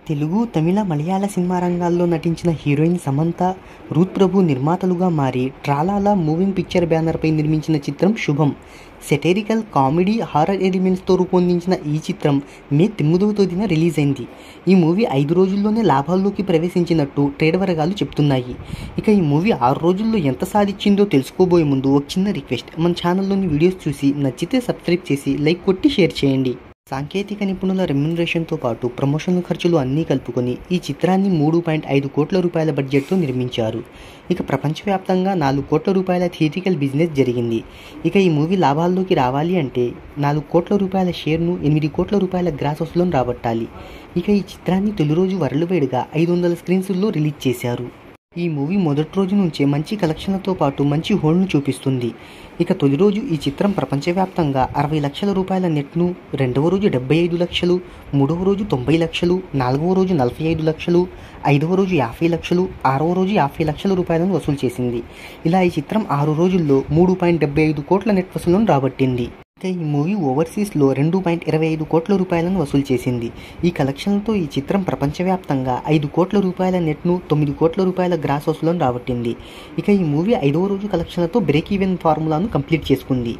తెలుగు, తమిళ, మలయాళ cinema రంగాల్లో నటించిన heroine Samantha, Ruth ప్రభు నిర్మాతలుగా మారి ట్రాలాలా మూవింగ్ పిక్చర్ బ్యానర్పై నిర్మించిన చిత్రం శుభం. సెటైరికల్, కామెడీ, హారర్ ఎలిమెంట్స్తో రూపొందించిన ఈ చిత్రం మే 9వ తేదీన రిలీజ్ అయింది. ఈ మూవీ 5 రోజుల్లోనే లాభాల్లోకి ప్రవేశించినట్టు ట్రేడ్ వర్గాలు చెప్తున్నాయి. ఇక ఈ మూవీ 6 రోజుల్లో ఎంత సాధించిందో తెలుసుకోబోయే ముందు ఒక చిన్న రిక్వెస్ట్, మన ఛానల్లోని వీడియోస్ చూసి నచ్చితే సబ్స్క్రైబ్ చేసి లైక్ కొట్టి షేర్ చేయండి. సాంకేతిక నిపుణుల రెమ్యునరేషన్తో పాటు ప్రమోషన్ ఖర్చులు అన్నీ కలుపుకొని ఈ చిత్రాన్ని 3.5 కోట్ల రూపాయల బడ్జెట్తో నిర్మించారు. ఇక ప్రపంచవ్యాప్తంగా 4 కోట్ల రూపాయల థియేట్రికల్ బిజినెస్ జరిగింది. ఇక ఈ మూవీ లాభాల్లోకి రావాలి అంటే 4 కోట్ల రూపాయల షేర్ను 8 కోట్ల రూపాయల గ్రాస్ వసూలును రాబట్టాలి. ఇక ఈ చిత్రాన్ని తొలి రోజు వరల్డ్వైడ్గా 500 స్క్రీన్స్లో రిలీజ్ చేశారు. ఈ మూవీ మొదటి రోజు నుంచే మంచి కలెక్షన్లతో పాటు మంచి హోల్డ్ను చూపిస్తుంది. ఇక తొలి రోజు ఈ చిత్రం ప్రపంచవ్యాప్తంగా 60 లక్షల రూపాయల నెట్ను, రెండవ రోజు 75 లక్షలు, మూడవ రోజు 90 లక్షలు, నాలుగవ రోజు 45 లక్షలు, ఐదవ రోజు 50 లక్షలు, ఆరవ రోజు 50 లక్షల రూపాయలను వసూలు చేసింది. ఇలా ఈ చిత్రం 6 రోజుల్లో 3.75 కోట్ల నెట్ వసూలును రాబట్టింది. ఇక ఈ మూవీ ఓవర్సీస్లో 2.25 కోట్ల రూపాయలను వసూలు చేసింది. ఈ కలెక్షన్లతో ఈ చిత్రం ప్రపంచవ్యాప్తంగా 5 కోట్ల రూపాయల నెట్ను, 9 కోట్ల రూపాయల గ్రాస్ వసూలును రాబట్టింది. ఇక ఈ మూవీ 5వ రోజు కలెక్షన్లతో బ్రేక్ ఈవెన్ ఫార్ములాను కంప్లీట్ చేసుకుంది.